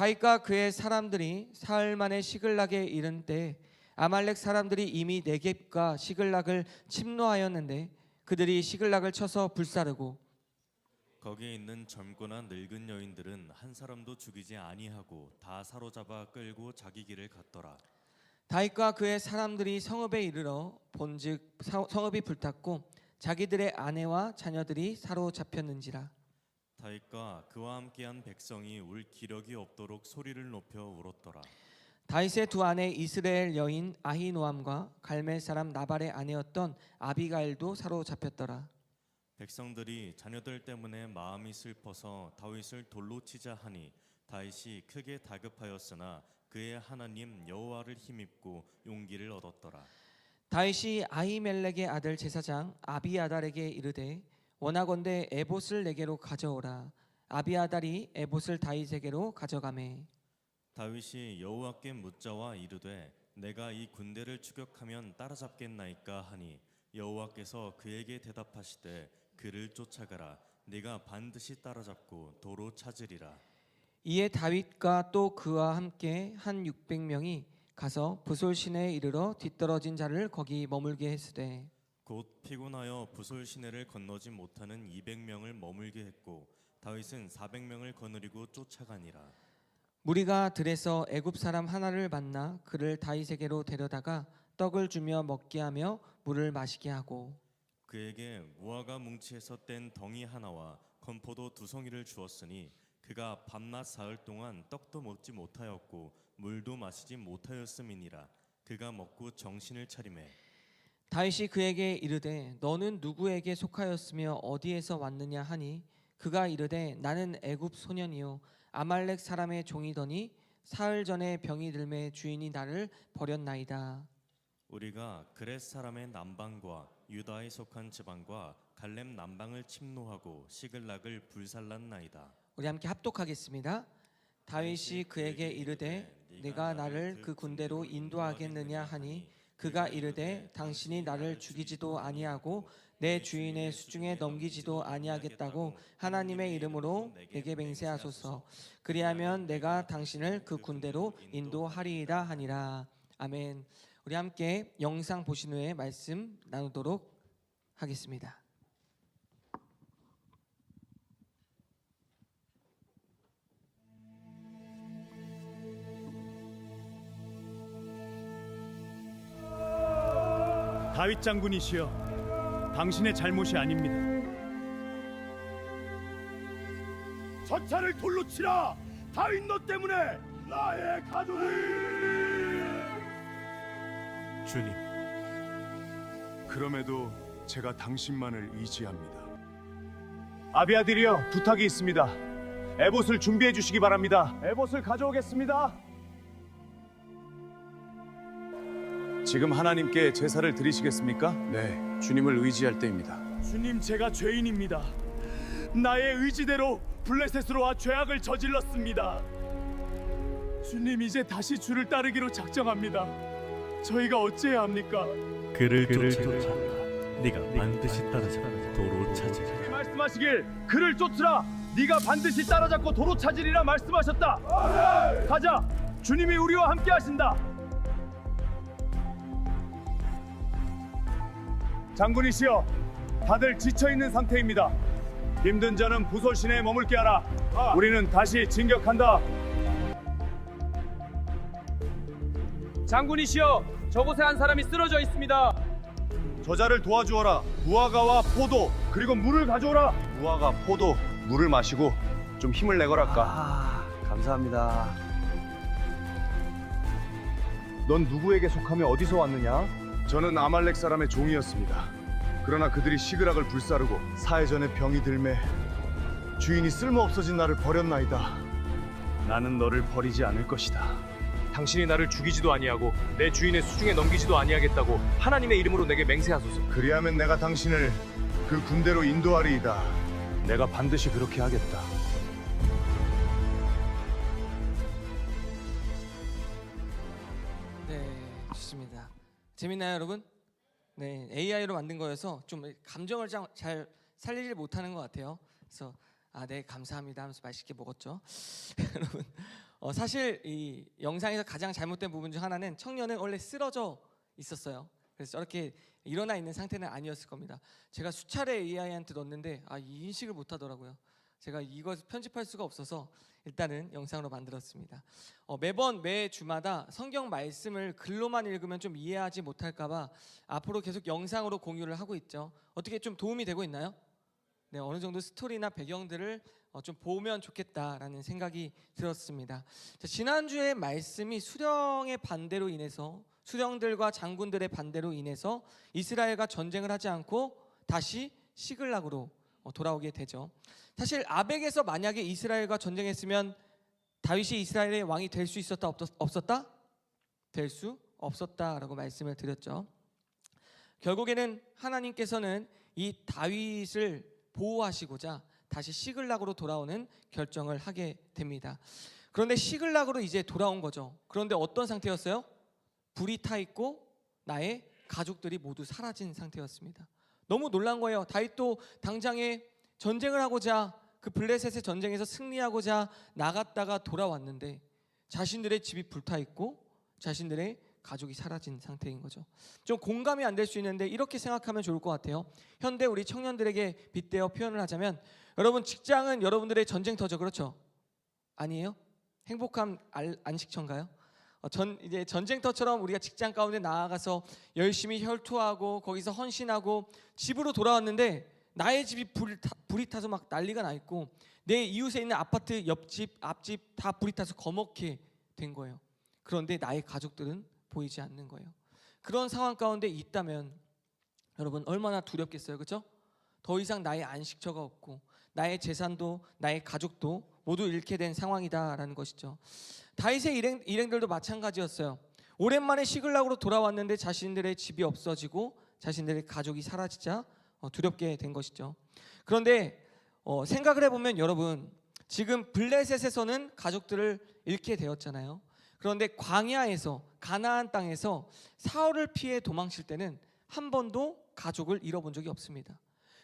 다윗과 그의 사람들이 사흘 만에 시글락에 이른 때 아말렉 사람들이 이미 네겝과 시글락을 침노하였는데 그들이 시글락을 쳐서 불사르고 거기에 있는 젊거나 늙은 여인들은 한 사람도 죽이지 아니하고 다 사로잡아 끌고 자기 길을 갔더라. 다윗과 그의 사람들이 성읍에 이르러 본즉 성읍이 불탔고 자기들의 아내와 자녀들이 사로잡혔는지라. 다윗과 그와 함께한 백성이 울 기력이 없도록 소리를 높여 울었더라. 다윗의 두 아내 이스라엘 여인 아히노암과 갈멜 사람 나발의 아내였던 아비가일도 사로잡혔더라. 백성들이 자녀들 때문에 마음이 슬퍼서 다윗을 돌로 치자 하니 다윗이 크게 다급하였으나 그의 하나님 여호와를 힘입고 용기를 얻었더라. 다윗이 아히멜렉의 아들 제사장 아비아달에게 이르되 원하건대 에봇을 내게로 가져오라. 아비아달이 에봇을 다윗에게로 가져가매 다윗이 여호와께 묻자와 이르되 내가 이 군대를 추격하면 따라잡겠나이까 하니 여호와께서 그에게 대답하시되 그를 쫓아가라. 네가 반드시 따라잡고 도로 찾으리라. 이에 다윗과 또 그와 함께 한 600명이 가서 부솔 시내에 이르러 뒤떨어진 자를 거기 머물게 했으되 곧 피곤하여 부솔 시내를 건너지 못하는 200명을 머물게 했고 다윗은 400명을 거느리고 쫓아가니라. 무리가 들에서 애굽 사람 하나를 만나 그를 다윗에게로 데려다가 떡을 주며 먹게 하며 물을 마시게 하고 그에게 무화과 뭉치에서 뗀 덩이 하나와 건포도 2송이를 주었으니 그가 밤낮 사흘 동안 떡도 먹지 못하였고 물도 마시지 못하였음이니라. 그가 먹고 정신을 차리매 다윗이 그에게 이르되 너는 누구에게 속하였으며 어디에서 왔느냐 하니 그가 이르되 나는 애굽 소년이요 아말렉 사람의 종이더니 사흘 전에 병이 들매 주인이 나를 버렸나이다. 우리가 그렛 사람의 남방과 유다에 속한 지방과 갈렙 남방을 침노하고 시글락을 불살랐나이다. 우리 함께 합독하겠습니다. 다윗이 그에게 이르되 네가 나를 그 군대로 인도하겠느냐 하니 그가 이르되 당신이 나를 죽이지도 아니하고 내 주인의 수중에 넘기지도 아니하겠다고 하나님의 이름으로 내게 맹세하소서. 그리하면 내가 당신을 그 군대로 인도하리이다 하니라. 아멘. 우리 함께 영상 보신 후에 말씀 나누도록 하겠습니다. 다윗 장군이시여, 당신의 잘못이 아닙니다. 전차를 돌로 치라. 다윗 너 때문에 나의 가족이. 주님, 그럼에도 제가 당신만을 의지합니다. 아비아들이여, 부탁이 있습니다. 에봇을 준비해 주시기 바랍니다. 에봇을 가져오겠습니다. 지금 하나님께 제사를 드리시겠습니까? 네, 주님을 의지할 때입니다. 주님, 제가 죄인입니다. 나의 의지대로 블레셋으로 와 죄악을 저질렀습니다. 주님, 이제 다시 주를 따르기로 작정합니다. 저희가 어찌해야 합니까? 그를 쫓아 네가 반드시 따라잡아 도로 찾으리라. 말씀하시길 그를 쫓으라. 네가 반드시 따라잡고 도로 찾으리라 말씀하셨다. 가자. 주님이 우리와 함께 하신다. 장군이시여, 다들 지쳐있는 상태입니다. 힘든 자는 부솔 시내에 머물게 하라. 우리는 다시 진격한다. 장군이시여, 저곳에 한 사람이 쓰러져 있습니다. 저자를 도와주어라. 무화과와 포도 그리고 물을 가져오라. 무화과, 포도, 물을 마시고 좀 힘을 내거랄까. 감사합니다. 넌 누구에게 속하며 어디서 왔느냐? 저는 아말렉 사람의 종이었습니다. 그러나 그들이 시그락을 불사르고 사해 전에 병이 들매 주인이 쓸모없어진 나를 버렸나이다. 나는 너를 버리지 않을 것이다. 당신이 나를 죽이지도 아니하고 내 주인의 수중에 넘기지도 아니하겠다고 하나님의 이름으로 내게 맹세하소서. 그리하면 내가 당신을 그 군대로 인도하리이다. 내가 반드시 그렇게 하겠다. 네, 좋습니다. 재밌나요, 여러분? 네, AI로 만든 거여서 좀 감정을 잘 살리지 못하는 것 같아요. 그래서 네 감사합니다 하면서 맛있게 먹었죠. 여러분 사실 이 영상에서 가장 잘못된 부분 중 하나는 청년은 원래 쓰러져 있었어요. 그래서 저렇게 일어나 있는 상태는 아니었을 겁니다. 제가 수차례 AI한테 넣었는데 이 인식을 못 하더라고요. 제가 이것을 편집할 수가 없어서 일단은 영상으로 만들었습니다. 매번 매 주마다 성경 말씀을 글로만 읽으면 좀 이해하지 못할까봐 앞으로 계속 영상으로 공유를 하고 있죠. 어떻게 좀 도움이 되고 있나요? 네, 어느 정도 스토리나 배경들을 좀 보면 좋겠다라는 생각이 들었습니다. 자, 지난주에 말씀이 수령의 반대로 인해서 수령들과 장군들의 반대로 인해서 이스라엘과 전쟁을 하지 않고 다시 시글락으로 돌아오게 되죠. 사실 아벡에서 만약에 이스라엘과 전쟁했으면 다윗이 이스라엘의 왕이 될 수 있었다 없었다? 될 수 없었다라고 말씀을 드렸죠. 결국에는 하나님께서는 이 다윗을 보호하시고자 다시 시글락으로 돌아오는 결정을 하게 됩니다. 그런데 시글락으로 이제 돌아온 거죠. 그런데 어떤 상태였어요? 불이 타 있고 나의 가족들이 모두 사라진 상태였습니다. 너무 놀란 거예요. 다윗도 당장에 전쟁을 하고자 그 블레셋의 전쟁에서 승리하고자 나갔다가 돌아왔는데 자신들의 집이 불타 있고 자신들의 가족이 사라진 상태인 거죠. 좀 공감이 안 될 수 있는데 이렇게 생각하면 좋을 것 같아요. 현대 우리 청년들에게 빗대어 표현을 하자면 여러분 직장은 여러분들의 전쟁터죠. 그렇죠? 아니에요? 행복한 안식처인가요? 이제 전쟁터처럼 우리가 직장 가운데 나아가서 열심히 혈투하고 거기서 헌신하고 집으로 돌아왔는데 나의 집이 불이 타서 막 난리가 나 있고 내 이웃에 있는 아파트 옆집 앞집 다 불이 타서 거먹게 된 거예요. 그런데 나의 가족들은 보이지 않는 거예요. 그런 상황 가운데 있다면 여러분 얼마나 두렵겠어요. 그렇죠? 더 이상 나의 안식처가 없고 나의 재산도 나의 가족도 모두 잃게 된 상황이다라는 것이죠. 다윗의 일행들도 마찬가지였어요. 오랜만에 시글락으로 돌아왔는데 자신들의 집이 없어지고 자신들의 가족이 사라지자 두렵게 된 것이죠. 그런데 생각을 해보면 여러분 지금 블레셋에서는 가족들을 잃게 되었잖아요. 그런데 광야에서 가나안 땅에서 사울을 피해 도망칠 때는 한 번도 가족을 잃어본 적이 없습니다.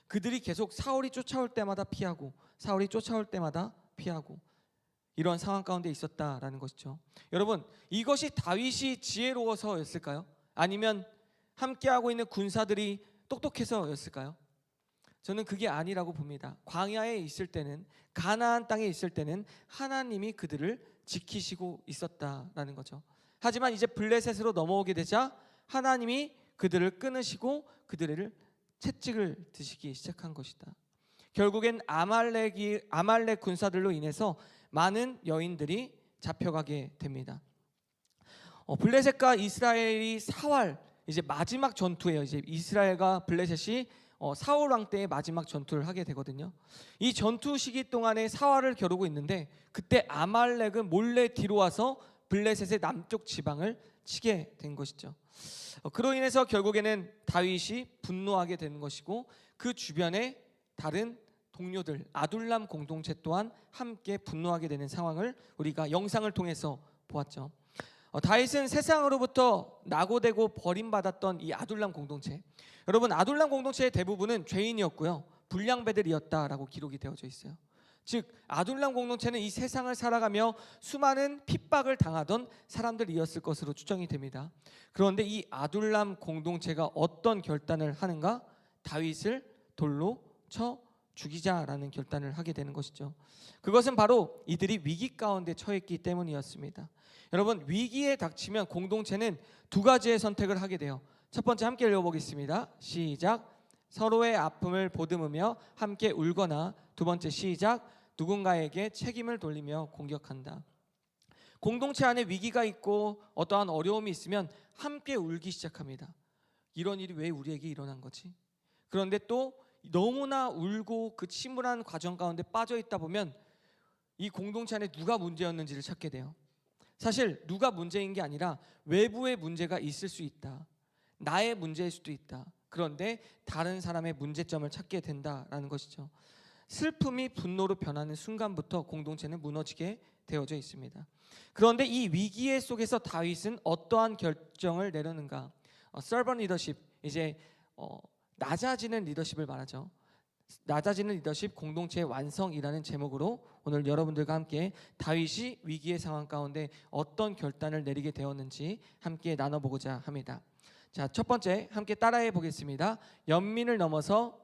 그들이 계속 사울이 쫓아올 때마다 피하고 사울이 쫓아올 때마다 피하고 이런 상황 가운데 있었다라는 것이죠. 여러분 이것이 다윗이 지혜로워서였을까요? 아니면 함께하고 있는 군사들이 똑똑해서였을까요? 저는 그게 아니라고 봅니다. 광야에 있을 때는 가나안 땅에 있을 때는 하나님이 그들을 지키시고 있었다라는 거죠. 하지만 이제 블레셋으로 넘어오게 되자 하나님이 그들을 끊으시고 그들을 채찍을 드시기 시작한 것이다. 결국엔 아말렉 군사들로 인해서 많은 여인들이 잡혀가게 됩니다. 블레셋과 이스라엘이 사활 이제 마지막 전투예요. 이제 이스라엘과 블레셋이 사울 왕 때의 마지막 전투를 하게 되거든요. 이 전투 시기 동안에 사활을 겨루고 있는데 그때 아말렉은 몰래 뒤로 와서 블레셋의 남쪽 지방을 치게 된 것이죠. 그로 인해서 결국에는 다윗이 분노하게 되는 것이고 그 주변에 다른 동료들 아둘람 공동체 또한 함께 분노하게 되는 상황을 우리가 영상을 통해서 보았죠. 다윗은 세상으로부터 낙오되고 버림받았던 이 아둘람 공동체, 여러분 아둘람 공동체의 대부분은 죄인이었고요 불량배들이었다라고 기록이 되어져 있어요. 즉 아둘람 공동체는 이 세상을 살아가며 수많은 핍박을 당하던 사람들이었을 것으로 추정이 됩니다. 그런데 이 아둘람 공동체가 어떤 결단을 하는가? 다윗을 돌로 쳐 죽이자라는 결단을 하게 되는 것이죠. 그것은 바로 이들이 위기 가운데 처했기 때문이었습니다. 여러분 위기에 닥치면 공동체는 두 가지의 선택을 하게 돼요. 첫 번째 함께 읽어보겠습니다. 시작. 서로의 아픔을 보듬으며 함께 울거나, 두 번째 시작. 누군가에게 책임을 돌리며 공격한다. 공동체 안에 위기가 있고 어떠한 어려움이 있으면 함께 울기 시작합니다. 이런 일이 왜 우리에게 일어난 거지? 그런데 또 너무나 울고 그 침울한 과정 가운데 빠져 있다 보면 이 공동체 안에 누가 문제였는지를 찾게 돼요. 사실 누가 문제인 게 아니라 외부의 문제가 있을 수 있다. 나의 문제일 수도 있다. 그런데 다른 사람의 문제점을 찾게 된다라는 것이죠. 슬픔이 분노로 변하는 순간부터 공동체는 무너지게 되어져 있습니다. 그런데 이 위기의 속에서 다윗은 어떠한 결정을 내려는가? 서번 리더십, 이제 낮아지는 리더십을 말하죠. 낮아지는 리더십 공동체의 완성이라는 제목으로 오늘 여러분들과 함께 다윗이 위기의 상황 가운데 어떤 결단을 내리게 되었는지 함께 나눠보고자 합니다. 자, 첫 번째 함께 따라해 보겠습니다. 연민을 넘어서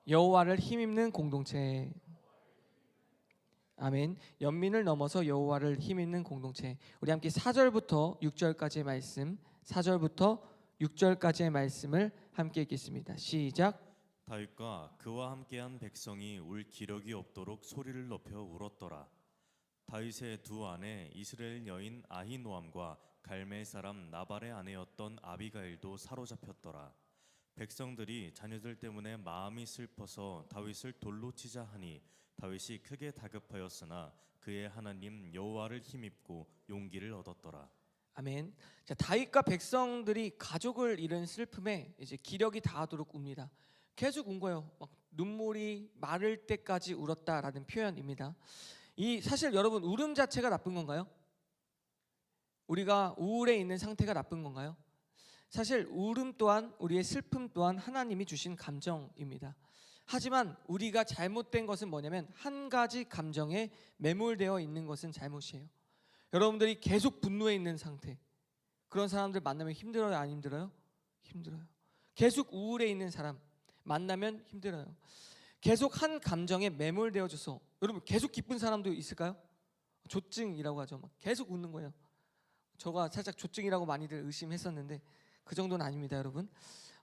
여호와를 힘입는 공동체. 아멘. 연민을 넘어서 여호와를 힘입는 공동체. 우리 함께 4절부터 6절까지의 말씀, 4절부터 6절까지의 말씀을 함께 읽겠습니다. 시작. 다윗과 그와 함께한 백성이 울 기력이 없도록 소리를 높여 울었더라. 다윗의 두 아내 이스라엘 여인 아히노암과 갈멜 사람 나발의 아내였던 아비가일도 사로잡혔더라. 백성들이 자녀들 때문에 마음이 슬퍼서 다윗을 돌로 치자 하니 다윗이 크게 다급하였으나 그의 하나님 여호와를 힘입고 용기를 얻었더라. 아멘. 자, 다윗과 백성들이 가족을 잃은 슬픔에 이제 기력이 다하도록 웁니다. 계속 운 거예요. 막 눈물이 마를 때까지 울었다라는 표현입니다. 이 사실 여러분 울음 자체가 나쁜 건가요? 우리가 우울해 있는 상태가 나쁜 건가요? 사실 울음 또한 우리의 슬픔 또한 하나님이 주신 감정입니다. 하지만 우리가 잘못된 것은 뭐냐면 한 가지 감정에 매몰되어 있는 것은 잘못이에요. 여러분들이 계속 분노해 있는 상태, 그런 사람들 만나면 힘들어요, 안 힘들어요? 힘들어요. 계속 우울해 있는 사람 만나면 힘들어요. 계속 한 감정에 매몰되어져서, 여러분 계속 기쁜 사람도 있을까요? 조증이라고 하죠. 막 계속 웃는 거예요. 저가 살짝 조증이라고 많이들 의심했었는데 그 정도는 아닙니다, 여러분.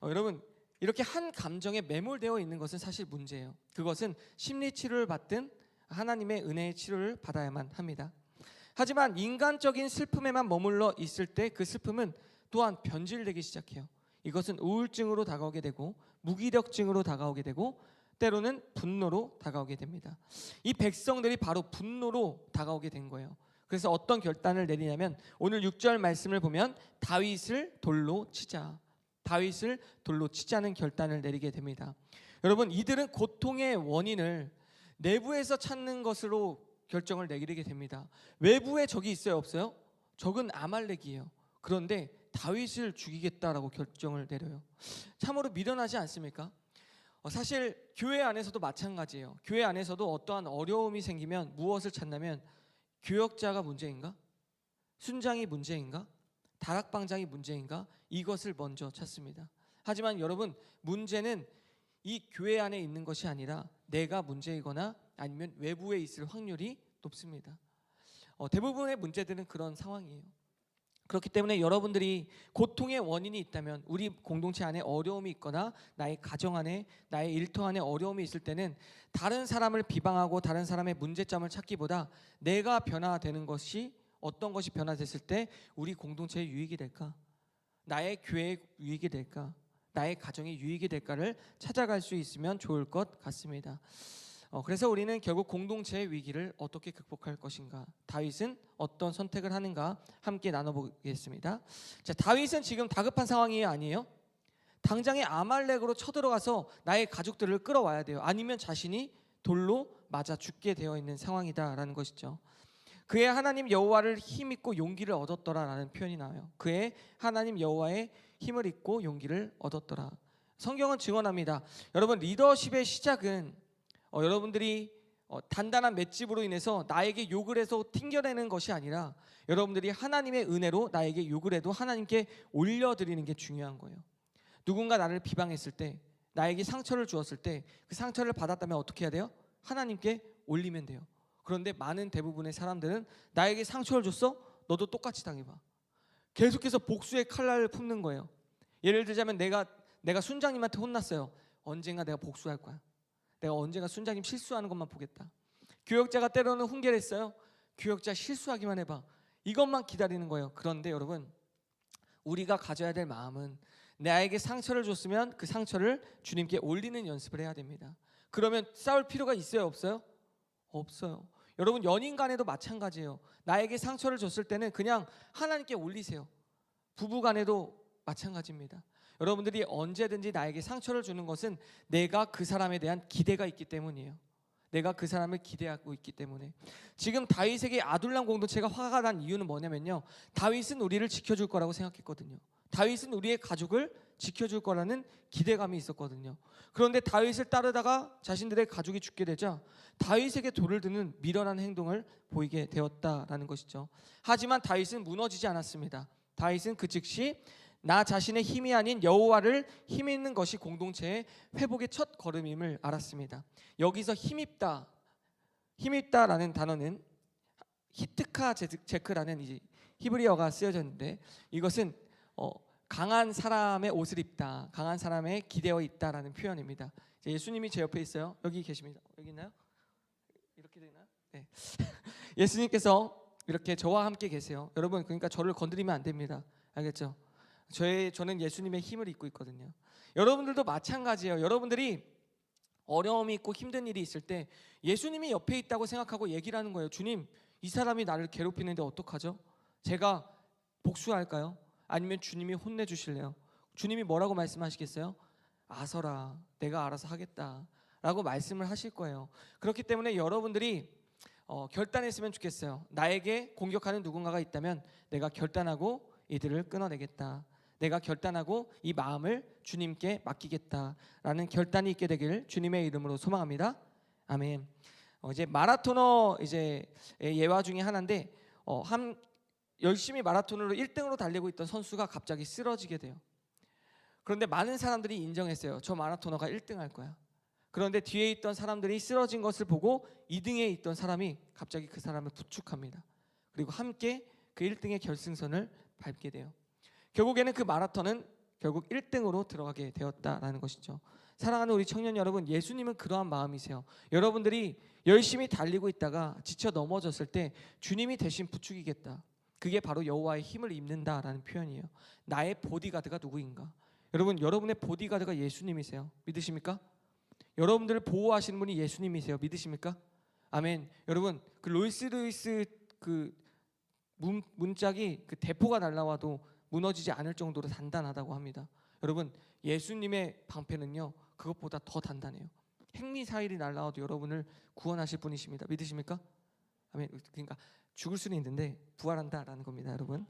여러분 이렇게 한 감정에 매몰되어 있는 것은 사실 문제예요. 그것은 심리 치료를 받든 하나님의 은혜의 치료를 받아야만 합니다. 하지만 인간적인 슬픔에만 머물러 있을 때 그 슬픔은 또한 변질되기 시작해요. 이것은 우울증으로 다가오게 되고 무기력증으로 다가오게 되고 때로는 분노로 다가오게 됩니다. 이 백성들이 바로 분노로 다가오게 된 거예요. 그래서 어떤 결단을 내리냐면 오늘 6절 말씀을 보면 다윗을 돌로 치자. 다윗을 돌로 치자는 결단을 내리게 됩니다. 여러분 이들은 고통의 원인을 내부에서 찾는 것으로 결정을 내리게 됩니다. 외부에 적이 있어요, 없어요? 적은 아말렉이에요. 그런데 다윗을 죽이겠다라고 결정을 내려요. 참으로 미련하지 않습니까? 사실 교회 안에서도 마찬가지예요. 교회 안에서도 어떠한 어려움이 생기면 무엇을 찾냐면 교역자가 문제인가? 순장이 문제인가? 다락방장이 문제인가? 이것을 먼저 찾습니다. 하지만 여러분 문제는 이 교회 안에 있는 것이 아니라 내가 문제이거나 아니면 외부에 있을 확률이 높습니다. 대부분의 문제들은 그런 상황이에요. 그렇기 때문에 여러분들이 고통의 원인이 있다면, 우리 공동체 안에 어려움이 있거나 나의 가정 안에, 나의 일터 안에 어려움이 있을 때는 다른 사람을 비방하고 다른 사람의 문제점을 찾기보다 내가 변화되는 것이, 어떤 것이 변화됐을 때 우리 공동체의 유익이 될까, 나의 교회의 유익이 될까, 나의 가정의 유익이 될까를 찾아갈 수 있으면 좋을 것 같습니다. 그래서 우리는 결국 공동체의 위기를 어떻게 극복할 것인가, 다윗은 어떤 선택을 하는가 함께 나눠보겠습니다. 자, 다윗은 지금 다급한 상황이 아니에요. 당장에 아말렉으로 쳐들어가서 나의 가족들을 끌어와야 돼요. 아니면 자신이 돌로 맞아 죽게 되어 있는 상황이다라는 것이죠. 그의 하나님 여호와를 힘입고 용기를 얻었더라라는 표현이 나와요. 그의 하나님 여호와의 힘을 입고 용기를 얻었더라. 성경은 증언합니다. 여러분 리더십의 시작은 여러분들이 단단한 맷집으로 인해서 나에게 욕을 해서 튕겨내는 것이 아니라 여러분들이 하나님의 은혜로 나에게 욕을 해도 하나님께 올려드리는 게 중요한 거예요. 누군가 나를 비방했을 때, 나에게 상처를 주었을 때 그 상처를 받았다면 어떻게 해야 돼요? 하나님께 올리면 돼요. 그런데 많은 대부분의 사람들은 나에게 상처를 줬어? 너도 똑같이 당해봐. 계속해서 복수의 칼날을 품는 거예요. 예를 들자면 내가 순장님한테 혼났어요. 언젠가 내가 복수할 거야. 내가 언젠가 순장님 실수하는 것만 보겠다. 교역자가 때로는 훈계했어요. 교역자 실수하기만 해봐. 이것만 기다리는 거예요. 그런데 여러분 우리가 가져야 될 마음은 나에게 상처를 줬으면 그 상처를 주님께 올리는 연습을 해야 됩니다. 그러면 싸울 필요가 있어요, 없어요? 없어요. 여러분 연인 간에도 마찬가지예요. 나에게 상처를 줬을 때는 그냥 하나님께 올리세요. 부부 간에도 마찬가지입니다. 여러분들이 언제든지 나에게 상처를 주는 것은 내가 그 사람에 대한 기대가 있기 때문이에요. 내가 그 사람을 기대하고 있기 때문에. 지금 다윗에게 아둘람 공동체가 화가 난 이유는 뭐냐면요, 다윗은 우리를 지켜줄 거라고 생각했거든요. 다윗은 우리의 가족을 지켜줄 거라는 기대감이 있었거든요. 그런데 다윗을 따르다가 자신들의 가족이 죽게 되자 다윗에게 돌을 드는 미련한 행동을 보이게 되었다라는 것이죠. 하지만 다윗은 무너지지 않았습니다. 다윗은 그 즉시 나 자신의 힘이 아닌 여호와를 힘입는 것이 공동체의 회복의 첫 걸음임을 알았습니다. 여기서 힘입다라는 단어는 히트카 제크라는 이제 히브리어가 쓰여졌는데 이것은 강한 사람의 옷을 입다, 강한 사람의 기대어 있다라는 표현입니다. 예수님이 제 옆에 있어요. 여기 계십니다. 여기 있나요? 이렇게 되나요? 네. 예수님께서 이렇게 저와 함께 계세요. 여러분, 그러니까 저를 건드리면 안 됩니다. 알겠죠? 저는 예수님의 힘을 입고 있거든요. 여러분들도 마찬가지예요. 여러분들이 어려움이 있고 힘든 일이 있을 때 예수님이 옆에 있다고 생각하고 얘기를 하는 거예요. 주님, 이 사람이 나를 괴롭히는데 어떡하죠? 제가 복수할까요? 아니면 주님이 혼내주실래요? 주님이 뭐라고 말씀하시겠어요? 아서라, 내가 알아서 하겠다 라고 말씀을 하실 거예요. 그렇기 때문에 여러분들이 결단했으면 좋겠어요. 나에게 공격하는 누군가가 있다면 내가 결단하고 이들을 끊어내겠다. 내가 결단하고 이 마음을 주님께 맡기겠다라는 결단이 있게 되길 주님의 이름으로 소망합니다. 아멘. 이제 마라토너 예화 중에 하나인데 열심히 마라톤으로 1등으로 달리고 있던 선수가 갑자기 쓰러지게 돼요. 그런데 많은 사람들이 인정했어요. 저 마라토너가 1등 할 거야. 그런데 뒤에 있던 사람들이 쓰러진 것을 보고 2등에 있던 사람이 갑자기 그 사람을 부축합니다. 그리고 함께 그 1등의 결승선을 밟게 돼요. 결국에는 그 마라톤은 결국 1등으로 들어가게 되었다라는 것이죠. 사랑하는 우리 청년 여러분, 예수님은 그러한 마음이세요. 여러분들이 열심히 달리고 있다가 지쳐 넘어졌을 때 주님이 대신 부축이겠다. 그게 바로 여호와의 힘을 입는다라는 표현이에요. 나의 보디가드가 누구인가? 여러분, 여러분의 보디가드가 예수님이세요. 믿으십니까? 여러분들을 보호하시는 분이 예수님이세요. 믿으십니까? 아멘. 여러분, 그 롤스로이스 그 문짝이 그 대포가 날라와도 무너지지 않을 정도로 단단하다고 합니다. 여러분, 예수님의 방패는요 그것보다 더 단단해요. 핵미사일이 날라와도 여러분을 구원하실 분이십니다. 믿으십니까? 아멘. 그러니까 죽을 수는 있는데 부활한다라는 겁니다. 여러분,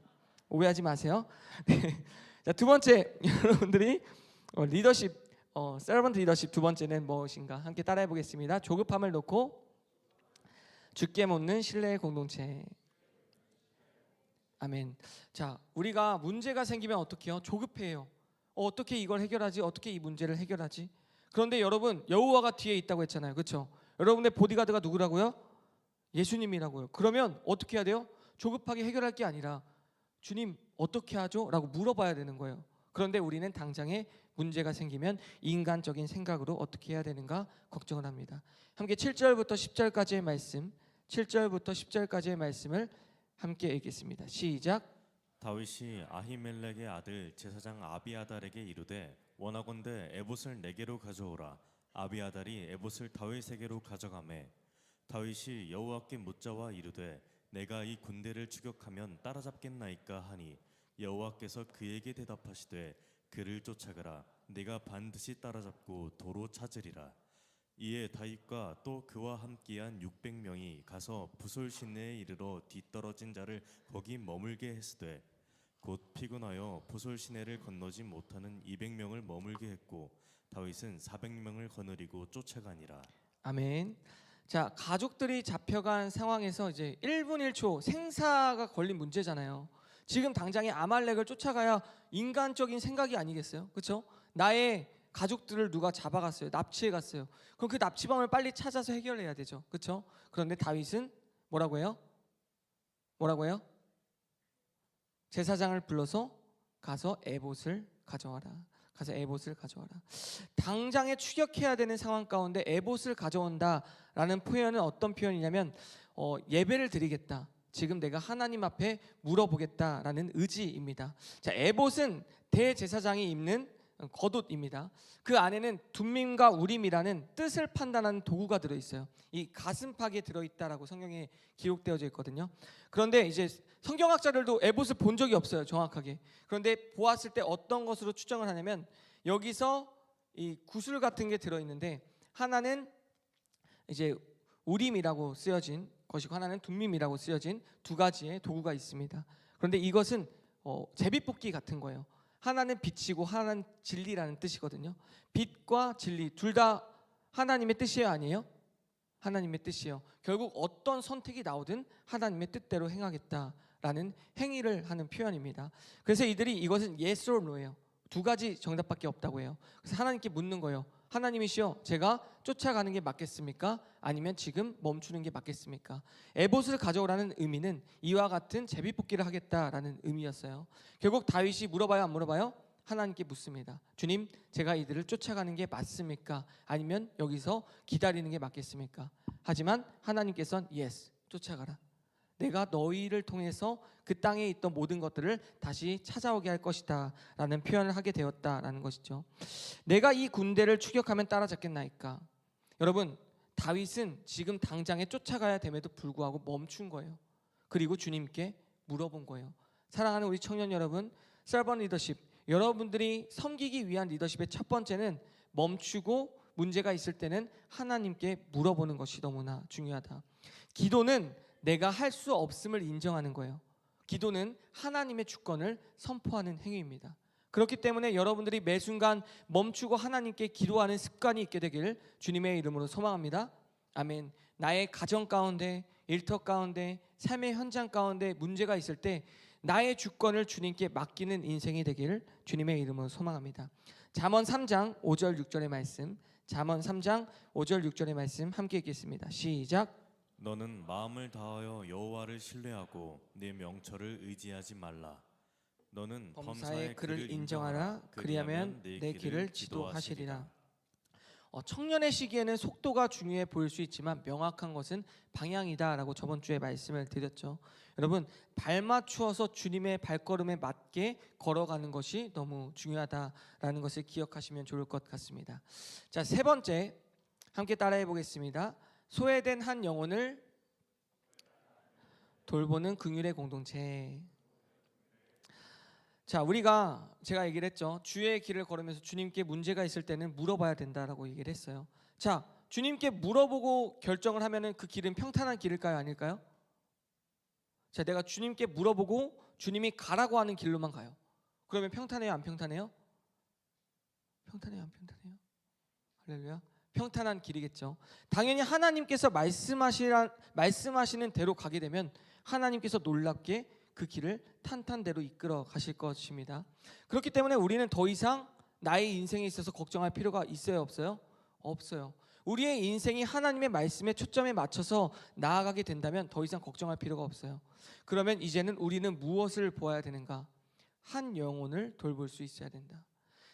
오해하지 마세요. 네. 자, 두 번째, 여러분들이 리더십, 서번트 리더십 두 번째는 무엇인가 함께 따라해 보겠습니다. 조급함을 놓고 주께 묻는 신뢰의 공동체. 아멘. 자, 우리가 문제가 생기면 어떻게 해요? 조급해요. 어떻게 이걸 해결하지? 어떻게 이 문제를 해결하지? 그런데 여러분, 여호와가 뒤에 있다고 했잖아요. 그렇죠? 여러분의 보디가드가 누구라고요? 예수님이라고요. 그러면 어떻게 해야 돼요? 조급하게 해결할 게 아니라 주님 어떻게 하죠? 라고 물어봐야 되는 거예요. 그런데 우리는 당장에 문제가 생기면 인간적인 생각으로 어떻게 해야 되는가 걱정을 합니다. 함께 7절부터 10절까지의 말씀, 7절부터 10절까지의 말씀을 함께 읽겠습니다. 시작. 다윗이 아히멜렉의 아들 제사장 아비아달에게 이르되 원하건대 에봇을 내게로 가져오라. 아비아달이 에봇을 다윗에게로 가져가매 다윗이 여호와께 묻자와 이르되 내가 이 군대를 추격하면 따라잡겠나이까 하니 여호와께서 그에게 대답하시되 그를 쫓아가라. 네가 반드시 따라잡고 도로 찾으리라. 이에 다윗과 또 그와 함께한 600명이 가서 부솔 시내에 이르러 뒤떨어진 자를 거기 머물게 했으되 곧 피곤하여 부솔 시내를 건너지 못하는 200명을 머물게 했고 다윗은 400명을 거느리고 쫓아가니라. 아멘. 자, 가족들이 잡혀간 상황에서 이제 1분 1초 생사가 걸린 문제잖아요. 지금 당장에 아말렉을 쫓아가야 인간적인 생각이 아니겠어요? 그렇죠? 나의 가족들을 누가 잡아갔어요. 납치해 갔어요. 그럼 그 납치범을 빨리 찾아서 해결해야 되죠. 그렇죠? 그런데 다윗은 뭐라고 해요? 제사장을 불러서 가서 에봇을 가져와라. 당장에 추격해야 되는 상황 가운데 에봇을 가져온다라는 표현은 어떤 표현이냐면 예배를 드리겠다. 지금 내가 하나님 앞에 물어보겠다라는 의지입니다. 자, 에봇은 대제사장이 입는 겉옷입니다. 그 안에는 둠밈과 우림이라는 뜻을 판단하는 도구가 들어있어요. 이 가슴팍에 들어있다라고 성경에 기록되어져 있거든요. 그런데 이제 성경학자들도 에봇을 본 적이 없어요, 정확하게. 그런데 보았을 때 어떤 것으로 추정을 하냐면 여기서 이 구슬 같은 게 들어있는데 하나는 이제 우림이라고 쓰여진 것이고 하나는 둠밈이라고 쓰여진 두 가지의 도구가 있습니다. 그런데 이것은 제비뽑기 같은 거예요. 하나는 빛이고 하나는 진리라는 뜻이거든요. 빛과 진리 둘 다 하나님의 뜻이에요, 아니에요? 하나님의 뜻이에요. 결국 어떤 선택이 나오든 하나님의 뜻대로 행하겠다라는 행위를 하는 표현입니다. 그래서 이들이 이것은 yes or no예요. 두 가지 정답밖에 없다고 해요. 그래서 하나님께 묻는 거예요. 하나님이시여, 제가 쫓아가는 게 맞겠습니까? 아니면 지금 멈추는 게 맞겠습니까? 에봇을 가져오라는 의미는 이와 같은 제비뽑기를 하겠다라는 의미였어요. 결국 다윗이 물어봐요, 안 물어봐요? 하나님께 묻습니다. 주님, 제가 이들을 쫓아가는 게 맞습니까? 아니면 여기서 기다리는 게 맞겠습니까? 하지만 하나님께서는 yes, 쫓아가라. 내가 너희를 통해서 그 땅에 있던 모든 것들을 다시 찾아오게 할 것이다 라는 표현을 하게 되었다라는 것이죠. 내가 이 군대를 추격하면 따라잡겠나이까? 여러분, 다윗은 지금 당장에 쫓아가야 됨에도 불구하고 멈춘 거예요. 그리고 주님께 물어본 거예요. 사랑하는 우리 청년 여러분, 서번 리더십, 여러분들이 섬기기 위한 리더십의 첫 번째는 멈추고 문제가 있을 때는 하나님께 물어보는 것이 너무나 중요하다. 기도는 내가 할 수 없음을 인정하는 거예요. 기도는 하나님의 주권을 선포하는 행위입니다. 그렇기 때문에 여러분들이 매 순간 멈추고 하나님께 기도하는 습관이 있게 되길 주님의 이름으로 소망합니다. 아멘. 나의 가정 가운데, 일터 가운데, 삶의 현장 가운데 문제가 있을 때 나의 주권을 주님께 맡기는 인생이 되기를 주님의 이름으로 소망합니다. 잠언 3장 5절 6절의 말씀, 잠언 3장 5절 6절의 말씀 함께 읽겠습니다. 시작. 너는 마음을 다하여 여호와를 신뢰하고 네 명철을 의지하지 말라. 너는 범사의 그를 인정하라. 그리하면 내 길을 지도하시리라. 청년의 시기에는 속도가 중요해 보일 수 있지만 명확한 것은 방향이다라고 저번 주에 말씀을 드렸죠. 여러분, 발 맞추어서 주님의 발걸음에 맞게 걸어가는 것이 너무 중요하다라는 것을 기억하시면 좋을 것 같습니다. 자, 세 번째 함께 따라해 보겠습니다. 소외된 한 영혼을 돌보는 긍휼의 공동체. 자, 제가 얘기를 했죠. 주의 길을 걸으면서 주님께 문제가 있을 때는 물어봐야 된다라고 얘기를 했어요. 자, 주님께 물어보고 결정을 하면은 그 길은 평탄한 길일까요, 아닐까요? 자, 내가 주님께 물어보고 주님이 가라고 하는 길로만 가요. 그러면 평탄해요, 안 평탄해요? 평탄해요, 안 평탄해요? 할렐루야. 평탄한 길이겠죠. 당연히 하나님께서 말씀하시는 대로 가게 되면 하나님께서 놀랍게 그 길을 탄탄대로 이끌어 가실 것입니다. 그렇기 때문에 우리는 더 이상 나의 인생에 있어서 걱정할 필요가 있어요, 없어요? 없어요. 우리의 인생이 하나님의 말씀에 초점에 맞춰서 나아가게 된다면 더 이상 걱정할 필요가 없어요. 그러면 이제는 우리는 무엇을 보아야 되는가? 한 영혼을 돌볼 수 있어야 된다.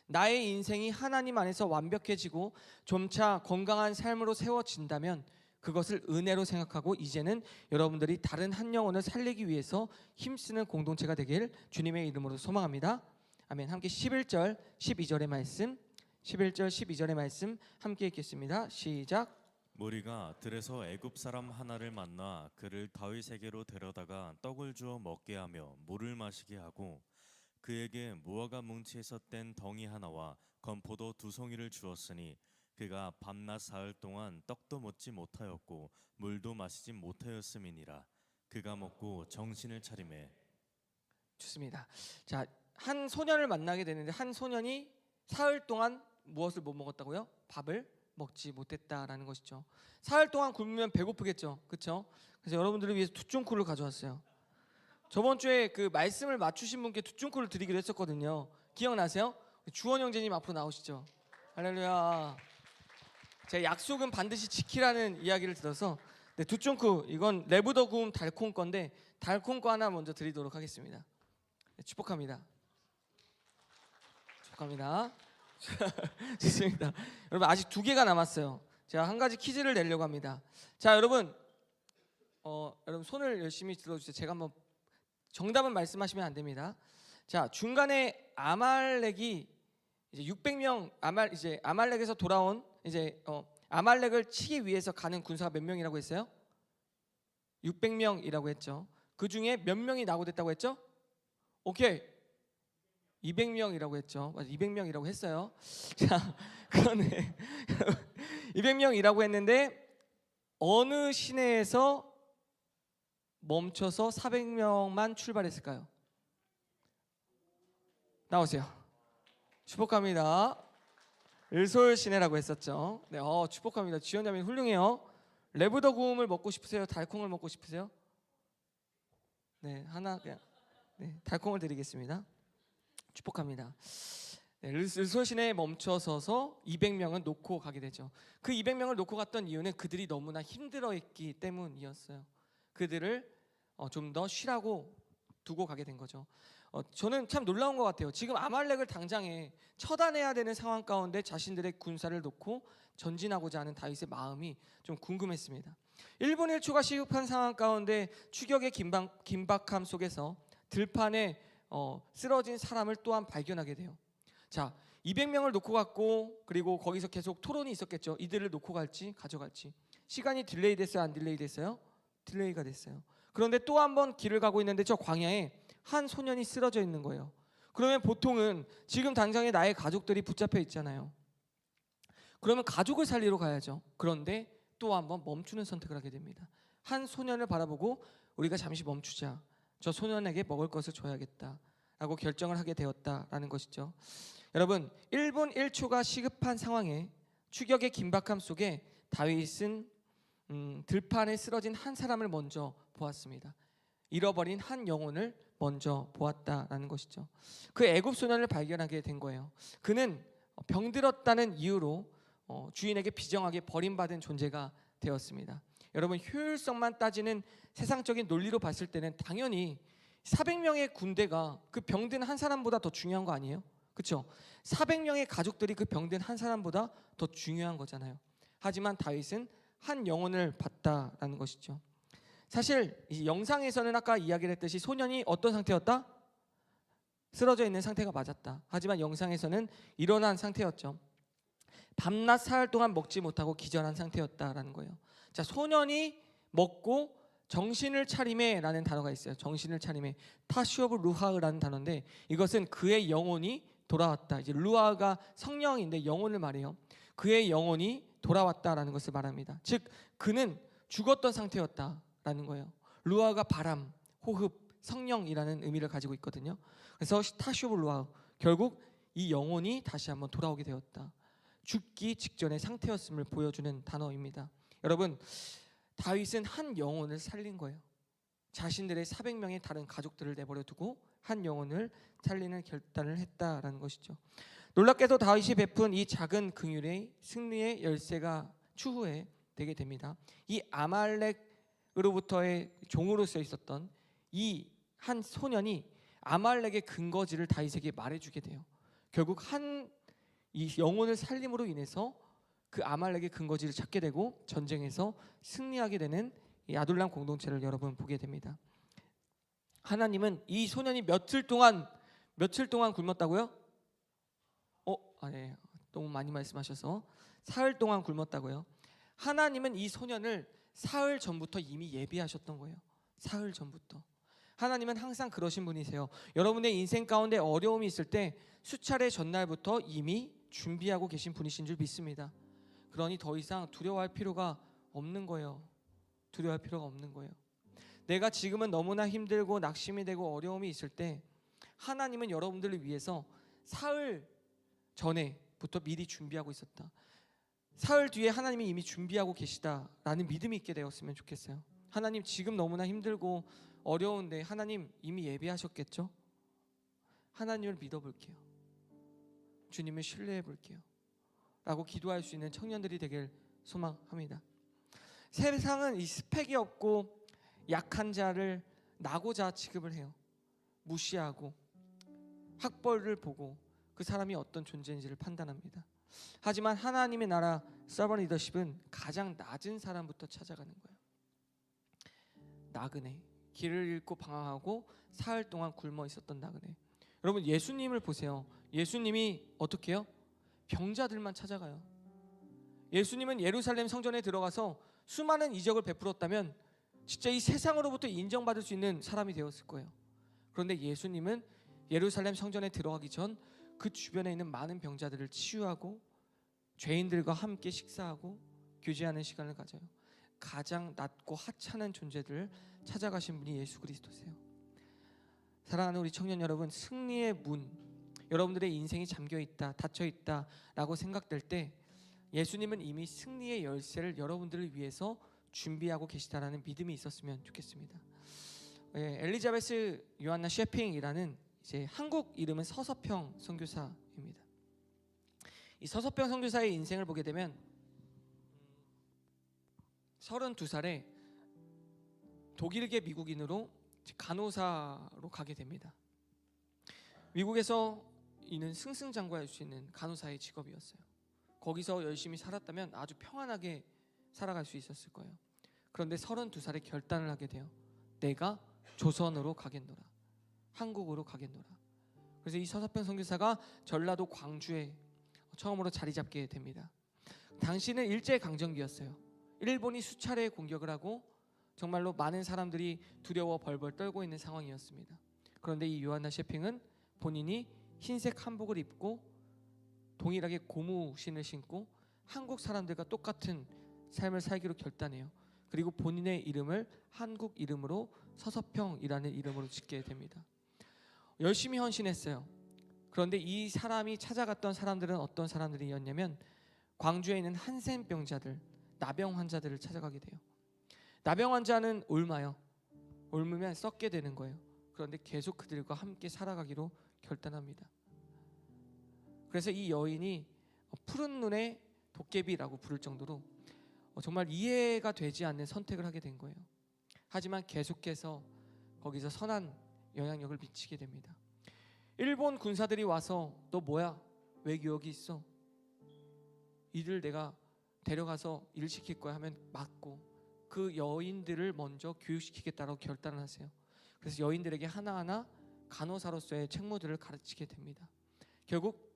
나의 인생이 하나님 안에서 완벽해지고 점차 건강한 삶으로 세워진다면 그것을 은혜로 생각하고 이제는 여러분들이 다른 한 영혼을 살리기 위해서 힘쓰는 공동체가 되길 주님의 이름으로 소망합니다. 아멘. 함께 11절 12절의 말씀, 11절 12절의 말씀 함께 읽겠습니다. 시작. 무리가 들에서 애굽 사람 하나를 만나 그를 다윗에게로 데려다가 떡을 주어 먹게 하며 물을 마시게 하고 그에게 무화과 뭉치에서 뗀 덩이 하나와 건포도 2송이를 주었으니 그가 밤낮 사흘 동안 떡도 먹지 못하였고 물도 마시지 못하였음이니라. 그가 먹고 정신을 차리매. 좋습니다. 자, 한 소년을 만나게 되는데 한 소년이 사흘 동안 무엇을 못 먹었다고요? 밥을 먹지 못했다라는 것이죠. 사흘 동안 굶으면 배고프겠죠, 그렇죠? 그래서 여러분들을 위해서 투쭝쿠를 가져왔어요. 저번 주에 그 말씀을 맞추신 분께 투쭝쿠를 드리기로 했었거든요. 기억나세요? 주원 형제님 앞으로 나오시죠. 할렐루야. 제가 약속은 반드시 지키라는 이야기를 들어서 투쭝쿠, 이건 레브더 구움 달콩 건데 달콩 거 하나 먼저 드리도록 하겠습니다. 축복합니다. 축복합니다. 좋습니다. 여러분, 아직 2개가 남았어요. 제가 한 가지 퀴즈를 내려고 합니다. 자, 여러분 손을 열심히 들어주세요. 제가 한번 정답은 말씀하시면 안 됩니다. 자, 중간에 아말렉이 이제 600명 아말렉에서 돌아온 아말렉을 치기 위해서 가는 군사가 몇 명이라고 했어요? 600명이라고 했죠. 그 중에 몇 명이 낙오됐다고 했죠? 오케이. 200명이라고 했죠. 맞아, 200명이라고 했어요. 자, 그런데 200명이라고 했는데 어느 시내에서 멈춰서 400명만 출발했을까요? 나오세요. 축복합니다. 을솔시내라고 했었죠. 네, 축복합니다. 지원자님 훌륭해요. 레브더 구움을 먹고 싶으세요? 달콩을 먹고 싶으세요? 네, 하나 그냥 네, 달콩을 드리겠습니다. 축복합니다. 네, 을솔시내에 멈춰서서 200명은 놓고 가게 되죠. 그 200명을 놓고 갔던 이유는 그들이 너무나 힘들어했기 때문이었어요. 그들을 좀 더 쉬라고 두고 가게 된 거죠. 저는 참 놀라운 것 같아요. 지금 아말렉을 당장에 처단해야 되는 상황 가운데 자신들의 군사를 놓고 전진하고자 하는 다윗의 마음이 좀 궁금했습니다. 1분 1초가 시급한 상황 가운데 추격의 긴박함 속에서 들판에 쓰러진 사람을 또한 발견하게 돼요. 자, 200명을 놓고 갔고 그리고 거기서 계속 토론이 있었겠죠. 이들을 놓고 갈지 가져갈지. 시간이 딜레이 됐어요? 안 딜레이 됐어요? 딜레이가 됐어요. 그런데 또 한 번 길을 가고 있는데 저 광야에 한 소년이 쓰러져 있는 거예요. 그러면 보통은 지금 당장에 나의 가족들이 붙잡혀 있잖아요. 그러면 가족을 살리러 가야죠. 그런데 또 한 번 멈추는 선택을 하게 됩니다. 한 소년을 바라보고 우리가 잠시 멈추자. 저 소년에게 먹을 것을 줘야겠다 라고 결정을 하게 되었다라는 것이죠. 여러분, 1분 1초가 시급한 상황에 추격의 긴박함 속에 다윗은 들판에 쓰러진 한 사람을 먼저 보았습니다. 잃어버린 한 영혼을 먼저 보았다라는 것이죠. 그 애굽 소년을 발견하게 된 거예요. 그는 병들었다는 이유로 주인에게 비정하게 버림받은 존재가 되었습니다. 여러분, 효율성만 따지는 세상적인 논리로 봤을 때는 당연히 400명의 군대가 그 병든 한 사람보다 더 중요한 거 아니에요? 그렇죠? 400명의 가족들이 그 병든 한 사람보다 더 중요한 거잖아요. 하지만 다윗은 한 영혼을 봤다라는 것이죠. 사실 이 영상에서는 아까 이야기를 했듯이 소년이 어떤 상태였다? 쓰러져 있는 상태가 맞았다. 하지만 영상에서는 일어난 상태였죠. 밤낮 사흘 동안 먹지 못하고 기절한 상태였다라는 거예요. 자, 소년이 먹고 정신을 차림에라는 단어가 있어요. 정신을 차림에 타시오브 루하흐라는 단어인데 이것은 그의 영혼이 돌아왔다. 이제 루하가 성령인데 영혼을 말해요. 그의 영혼이 돌아왔다라는 것을 말합니다. 즉 그는 죽었던 상태였다라는 거예요. 루하가 바람, 호흡, 성령이라는 의미를 가지고 있거든요. 그래서 타시오브 루하흐, 결국 이 영혼이 다시 한번 돌아오게 되었다. 죽기 직전의 상태였음을 보여주는 단어입니다. 여러분, 다윗은 한 영혼을 살린 거예요. 자신들의 400명의 다른 가족들을 내버려 두고 한 영혼을 살리는 결단을 했다라는 것이죠. 놀랍게도 다윗이 베푼 이 작은 긍휼의 승리의 열쇠가 추후에 되게 됩니다. 이 아말렉으로부터의 종으로서 있었던 이 한 소년이 아말렉의 근거지를 다윗에게 말해주게 돼요. 결국 이 영혼을 살림으로 인해서 그 아말렉의 근거지를 찾게 되고 전쟁에서 승리하게 되는 이 아둘람 공동체를 여러분 보게 됩니다. 하나님은 이 소년이 며칠 동안 굶었다고요? 네, 너무 많이 말씀하셔서 사흘 동안 굶었다고요. 하나님은 이 소년을 사흘 전부터 이미 예비하셨던 거예요. 사흘 전부터. 하나님은 항상 그러신 분이세요. 여러분의 인생 가운데 어려움이 있을 때 수차례 전날부터 이미 준비하고 계신 분이신 줄 믿습니다. 그러니 더 이상 두려워할 필요가 없는 거예요. 두려워할 필요가 없는 거예요. 내가 지금은 너무나 힘들고 낙심이 되고 어려움이 있을 때 하나님은 여러분들을 위해서 사흘 전에부터 미리 준비하고 있었다. 사흘 뒤에 하나님이 이미 준비하고 계시다라는 믿음이 있게 되었으면 좋겠어요. 하나님 지금 너무나 힘들고 어려운데 하나님 이미 예비하셨겠죠? 하나님을 믿어볼게요. 주님을 신뢰해 볼게요. 라고 기도할 수 있는 청년들이 되길 소망합니다. 세상은 이 스펙이 없고 약한 자를 나고자 취급을 해요. 무시하고 학벌을 보고 그 사람이 어떤 존재인지를 판단합니다. 하지만 하나님의 나라 서번 리더십은 가장 낮은 사람부터 찾아가는 거예요. 나그네, 길을 잃고 방황하고 사흘 동안 굶어 있었던 나그네. 여러분 예수님을 보세요. 예수님이 어떻게 해요? 병자들만 찾아가요. 예수님은 예루살렘 성전에 들어가서 수많은 이적을 베풀었다면 진짜 이 세상으로부터 인정받을 수 있는 사람이 되었을 거예요. 그런데 예수님은 예루살렘 성전에 들어가기 전 그 주변에 있는 많은 병자들을 치유하고 죄인들과 함께 식사하고 교제하는 시간을 가져요. 가장 낮고 하찮은 존재들을 찾아가신 분이 예수 그리스도세요. 사랑하는 우리 청년 여러분, 승리의 문, 여러분들의 인생이 잠겨 있다, 닫혀 있다라고 생각될 때 예수님은 이미 승리의 열쇠를 여러분들을 위해서 준비하고 계시다라는 믿음이 있었으면 좋겠습니다. 엘리자베스 요한나 셰핑이라는 이제 한국 이름은 서서평 선교사입니다. 이 서서평 선교사의 인생을 보게 되면 32살에 독일계 미국인으로 간호사로 가게 됩니다. 미국에서 이는 승승장구할 수 있는 간호사의 직업이었어요. 거기서 열심히 살았다면 아주 평안하게 살아갈 수 있었을 거예요. 그런데 32살에 결단을 하게 돼요. 내가 조선으로 가겠노라, 한국으로 가겠노라. 그래서 이 서서평 선교사가 전라도 광주에 처음으로 자리 잡게 됩니다. 당시는 일제강점기였어요. 일본이 수차례 공격을 하고 정말로 많은 사람들이 두려워 벌벌 떨고 있는 상황이었습니다. 그런데 이 요한나 셰핑은 본인이 흰색 한복을 입고 동일하게 고무신을 신고 한국 사람들과 똑같은 삶을 살기로 결단해요. 그리고 본인의 이름을 한국 이름으로 서서평이라는 이름으로 짓게 됩니다. 열심히 헌신했어요. 그런데 이 사람이 찾아갔던 사람들은 어떤 사람들이었냐면 광주에 있는 한센병자들, 나병 환자들을 찾아가게 돼요. 나병 환자는 옮아요. 옮으면 썩게 되는 거예요. 그런데 계속 그들과 함께 살아가기로 결단합니다. 그래서 이 여인이 푸른 눈의 도깨비라고 부를 정도로 정말 이해가 되지 않는 선택을 하게 된 거예요. 하지만 계속해서 거기서 선한 영향력을 미치게 됩니다. 일본 군사들이 와서 너 뭐야? 왜 여기 있어? 이들 내가 데려가서 일 시킬 거야 하면 맞고 그 여인들을 먼저 교육시키겠다라고 결단을 하세요. 그래서 여인들에게 하나하나 간호사로서의 책무들을 가르치게 됩니다. 결국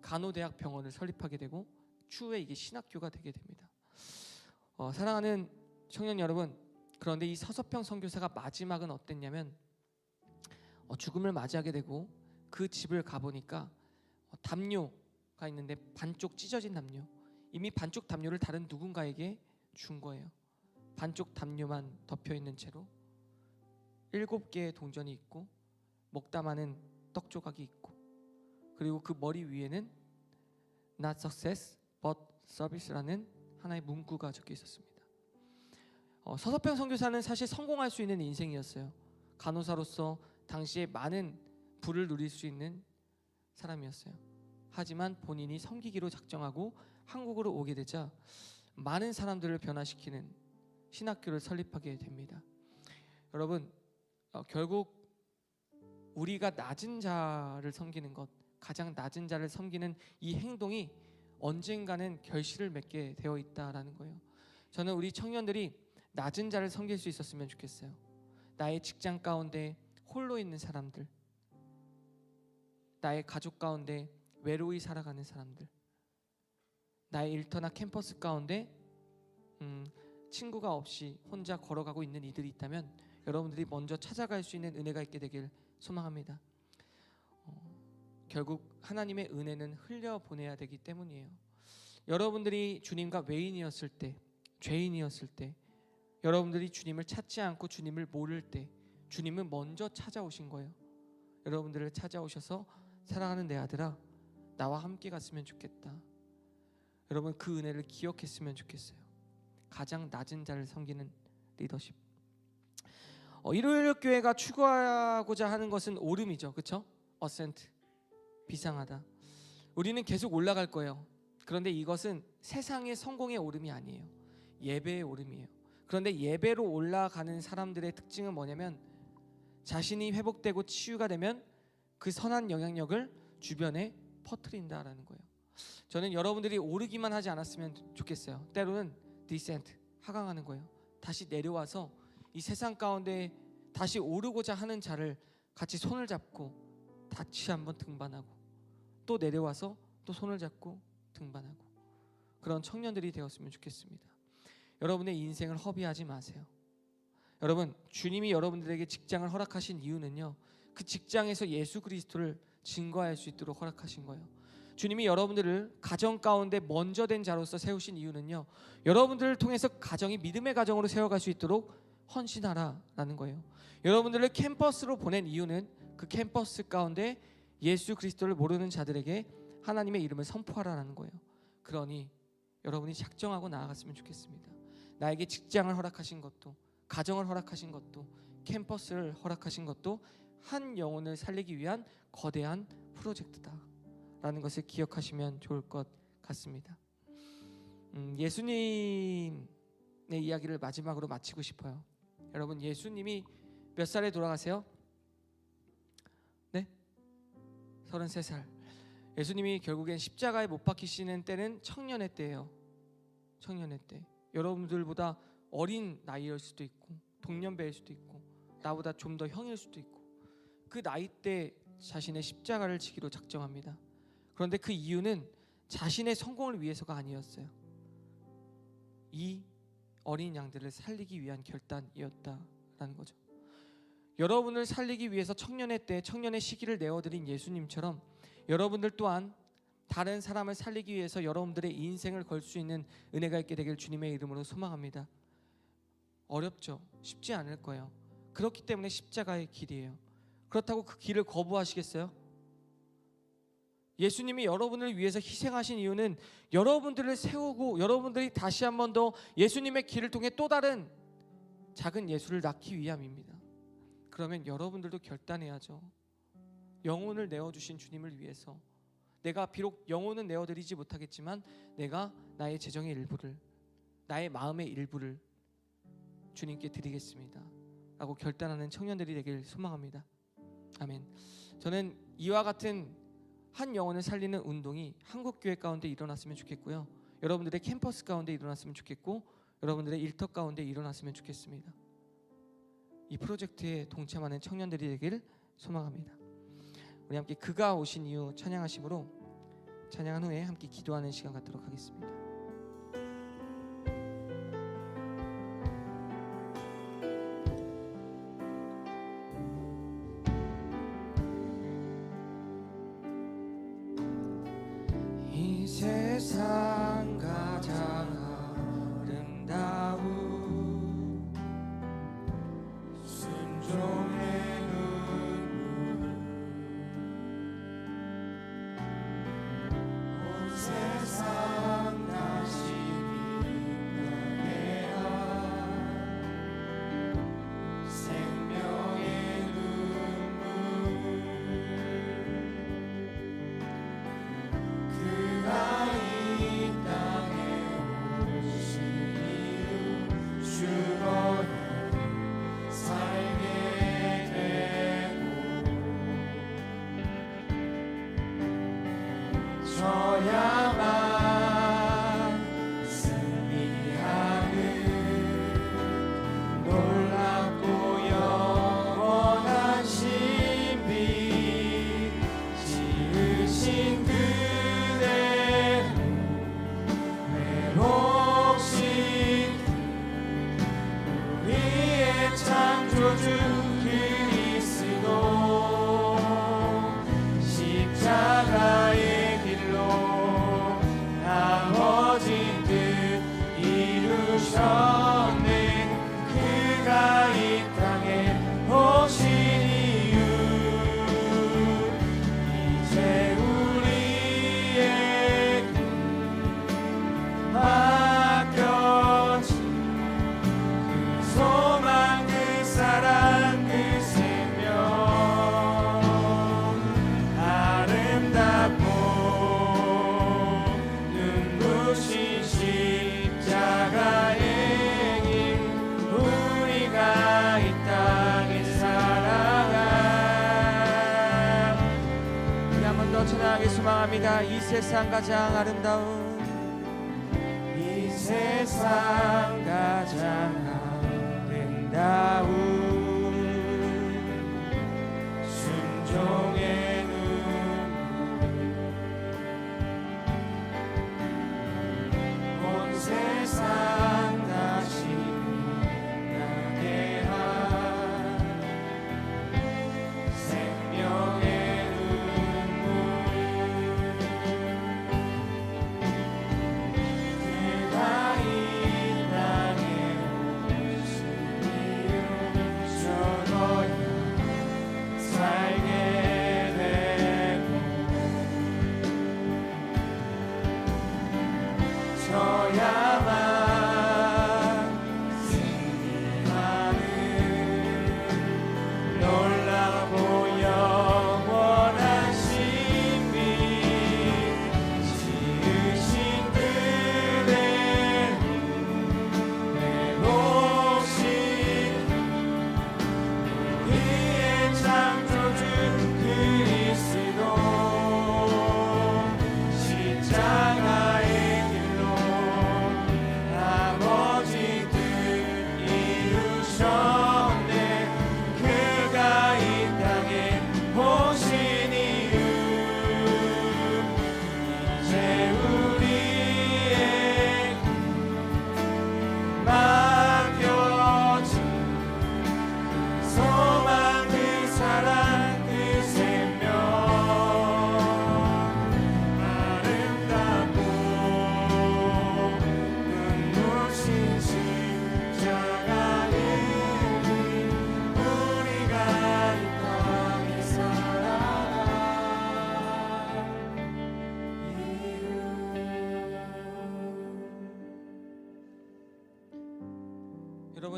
간호대학 병원을 설립하게 되고 추후에 이게 신학교가 되게 됩니다. 사랑하는 청년 여러분, 그런데 이 서서평 선교사가 마지막은 어땠냐면 죽음을 맞이하게 되고 그 집을 가보니까 담요가 있는데 반쪽 찢어진 담요, 이미 반쪽 담요를 다른 누군가에게 준 거예요. 반쪽 담요만 덮여 있는 채로 7개의 동전이 있고 먹다 마는 떡 조각이 있고 그리고 그 머리 위에는 Not success but service라는 하나의 문구가 적혀 있었습니다. 서서평 선교사는 사실 성공할 수 있는 인생이었어요. 간호사로서 당시에 많은 부를 누릴 수 있는 사람이었어요. 하지만 본인이 섬기기로 작정하고 한국으로 오게 되자 많은 사람들을 변화시키는 신학교를 설립하게 됩니다. 여러분, 결국 우리가 낮은 자를 섬기는 것, 가장 낮은 자를 섬기는 이 행동이 언젠가는 결실을 맺게 되어 있다라는 거예요. 저는 우리 청년들이 낮은 자를 섬길 수 있었으면 좋겠어요. 나의 직장 가운데 홀로 있는 사람들, 나의 가족 가운데 외로이 살아가는 사람들, 나의 일터나 캠퍼스 가운데 친구가 없이 혼자 걸어가고 있는 이들이 있다면 여러분들이 먼저 찾아갈 수 있는 은혜가 있게 되길 소망합니다. 결국 하나님의 은혜는 흘려보내야 되기 때문이에요. 여러분들이 주님과 외인이었을 때, 죄인이었을 때, 여러분들이 주님을 찾지 않고 주님을 모를 때 주님은 먼저 찾아오신 거예요. 여러분들을 찾아오셔서 사랑하는 내 아들아, 나와 함께 갔으면 좋겠다. 여러분 그 은혜를 기억했으면 좋겠어요. 가장 낮은 자를 섬기는 리더십. 일요일 교회가 추구하고자 하는 것은 오름이죠, 그렇죠? 어센트, 비상하다. 우리는 계속 올라갈 거예요. 그런데 이것은 세상의 성공의 오름이 아니에요. 예배의 오름이에요. 그런데 예배로 올라가는 사람들의 특징은 뭐냐면 자신이 회복되고 치유가 되면 그 선한 영향력을 주변에 퍼뜨린다라는 거예요. 저는 여러분들이 오르기만 하지 않았으면 좋겠어요. 때로는 디센트, 하강하는 거예요. 다시 내려와서 이 세상 가운데 다시 오르고자 하는 자를 같이 손을 잡고 다시 한번 등반하고 또 내려와서 또 손을 잡고 등반하고 그런 청년들이 되었으면 좋겠습니다. 여러분의 인생을 허비하지 마세요. 여러분, 주님이 여러분들에게 직장을 허락하신 이유는요, 그 직장에서 예수 그리스도를 증거할 수 있도록 허락하신 거예요. 주님이 여러분들을 가정 가운데 먼저 된 자로서 세우신 이유는요, 여러분들을 통해서 가정이 믿음의 가정으로 세워갈 수 있도록 헌신하라라는 거예요. 여러분들을 캠퍼스로 보낸 이유는 그 캠퍼스 가운데 예수 그리스도를 모르는 자들에게 하나님의 이름을 선포하라는 거예요. 그러니 여러분이 작정하고 나아갔으면 좋겠습니다. 나에게 직장을 허락하신 것도, 가정을 허락하신 것도, 캠퍼스를 허락하신 것도 한 영혼을 살리기 위한 거대한 프로젝트다라는 것을 기억하시면 좋을 것 같습니다. 예수님의 이야기를 마지막으로 마치고 싶어요. 여러분, 예수님이 몇 살에 돌아가세요? 네? 33살. 예수님이 결국엔 십자가에 못 박히시는 때는 청년의 때예요. 청년의 때. 여러분들보다 어린 나이일 수도 있고 동년배일 수도 있고 나보다 좀 더 형일 수도 있고 그 나이 때 자신의 십자가를 지기로 작정합니다. 그런데 그 이유는 자신의 성공을 위해서가 아니었어요. 이 어린 양들을 살리기 위한 결단이었다라는 거죠. 여러분을 살리기 위해서 청년의 때, 청년의 시기를 내어드린 예수님처럼 여러분들 또한 다른 사람을 살리기 위해서 여러분들의 인생을 걸 수 있는 은혜가 있게 되길 주님의 이름으로 소망합니다. 어렵죠. 쉽지 않을 거예요. 그렇기 때문에 십자가의 길이에요. 그렇다고 그 길을 거부하시겠어요? 예수님이 여러분을 위해서 희생하신 이유는 여러분들을 세우고 여러분들이 다시 한 번 더 예수님의 길을 통해 또 다른 작은 예수를 낳기 위함입니다. 그러면 여러분들도 결단해야죠. 영혼을 내어주신 주님을 위해서 내가 비록 영혼은 내어드리지 못하겠지만 내가 나의 재정의 일부를, 나의 마음의 일부를 주님께 드리겠습니다 라고 결단하는 청년들이 되길 소망합니다. 아멘. 저는 이와 같은 한 영혼을 살리는 운동이 한국교회 가운데 일어났으면 좋겠고요, 여러분들의 캠퍼스 가운데 일어났으면 좋겠고, 여러분들의 일터 가운데 일어났으면 좋겠습니다. 이 프로젝트에 동참하는 청년들이 되길 소망합니다. 우리 함께 그가 오신 이유 찬양하심으로 찬양한 후에 함께 기도하는 시간 갖도록 하겠습니다. 이 세상 가장 아름다운 순종의 눈물, 온 세상 다시 빛나게 한 생명의 눈물, 그가 이 땅에 오신 이유 죽어야 살게 되고 저야만 승리하는 놀랍고 영원한 신비, 지으신 그대를 회복시킨 우리의 창조주 그리스도, 십자가의 길로 아버지 뜻 이루셨네. 그가 이 땅에 오신 이유, 이제 우리에게 맡겨진 그 소망, 그 사랑, 그 생명, 아름답고 눈부신 십자가의 길, 우리가 이 땅에 살아가. 우리 한 번 더 찬양하기 소망합니다. 이 세상 가장 아름다운, 이 세상 가장 아름다운 순종의 눈물, 온 세상 다시 빛나게 한 생명의 눈물, 그가 이 땅에 오신 이유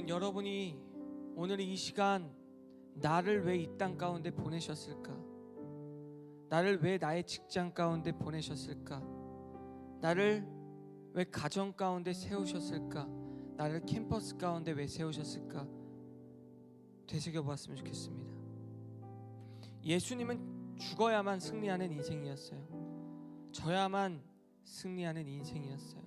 여러분이 오늘 이 시간 나를 왜 이 땅 가운데 보내셨을까? 나를 왜 나의 직장 가운데 보내셨을까? 나를 왜 가정 가운데 세우셨을까? 나를 캠퍼스 가운데 왜 세우셨을까? 되새겨보았으면 좋겠습니다. 예수님은 죽어야만 승리하는 인생이었어요. 져야만 승리하는 인생이었어요.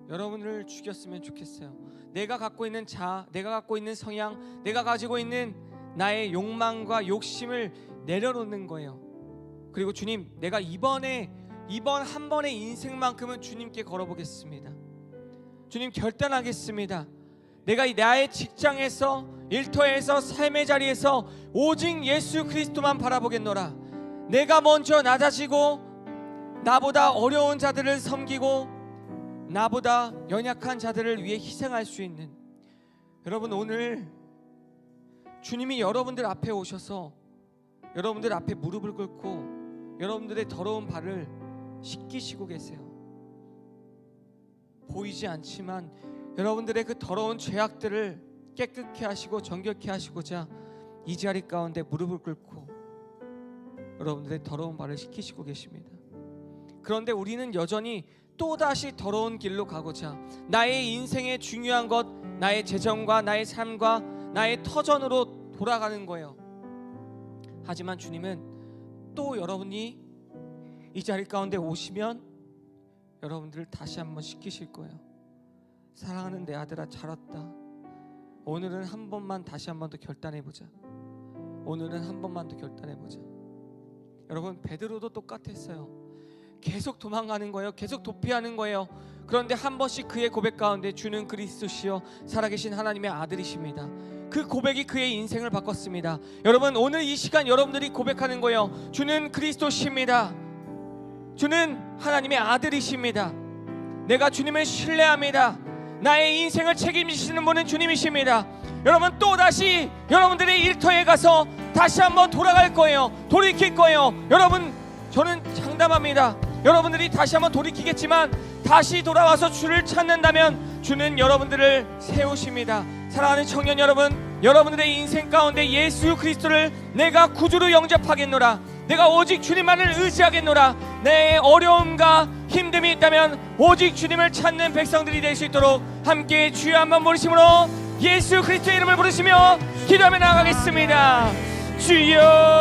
여러분을 죽였으면 좋겠어요. 내가 갖고 있는 자아, 내가 갖고 있는 성향, 내가 가지고 있는 나의 욕망과 욕심을 내려놓는 거예요. 그리고 주님, 내가 이번 한 번의 인생만큼은 주님께 걸어보겠습니다. 주님, 결단하겠습니다. 내가 나의 직장에서, 일터에서, 삶의 자리에서 오직 예수 그리스도만 바라보겠노라. 내가 먼저 낮아지고 나보다 어려운 자들을 섬기고 나보다 연약한 자들을 위해 희생할 수 있는, 여러분, 오늘 주님이 여러분들 앞에 오셔서 여러분들 앞에 무릎을 꿇고 여러분들의 더러운 발을 씻기시고 계세요. 보이지 않지만 여러분들의 그 더러운 죄악들을 깨끗게 하시고 정결케 하시고자 이 자리 가운데 무릎을 꿇고 여러분들의 더러운 발을 씻기시고 계십니다. 그런데 우리는 여전히 또다시 더러운 길로 가고자 나의 인생의 중요한 것, 나의 재정과 나의 삶과 나의 터전으로 돌아가는 거예요. 하지만 주님은 또 여러분이 이 자리 가운데 오시면 여러분들을 다시 한번 시키실 거예요. 사랑하는 내 아들아, 잘 왔다. 오늘은 한 번만 다시 한 번 더 결단해보자. 오늘은 한 번만 더 결단해보자. 여러분, 베드로도 똑같았어요. 계속 도망가는 거예요. 계속 도피하는 거예요. 그런데 한 번씩 그의 고백 가운데 주는 그리스도시요 살아계신 하나님의 아들이십니다. 그 고백이 그의 인생을 바꿨습니다. 여러분, 오늘 이 시간 여러분들이 고백하는 거예요. 주는 그리스도십니다. 주는 하나님의 아들이십니다. 내가 주님을 신뢰합니다. 나의 인생을 책임지시는 분은 주님이십니다. 여러분, 또다시 여러분들의 일터에 가서 다시 한번 돌아갈 거예요. 돌이킬 거예요. 여러분, 저는 장담합니다. 여러분들이 다시 한번 돌이키겠지만 다시 돌아와서 주를 찾는다면 주는 여러분들을 세우십니다. 사랑하는 청년 여러분, 여러분들의 인생 가운데 예수 그리스도를 내가 구주로 영접하겠노라. 내가 오직 주님만을 의지하겠노라. 내 어려움과 힘듦이 있다면 오직 주님을 찾는 백성들이 될 수 있도록 함께 주여 한번 부르심으로 예수 그리스도의 이름을 부르시며 기도하며 나아가겠습니다. 주여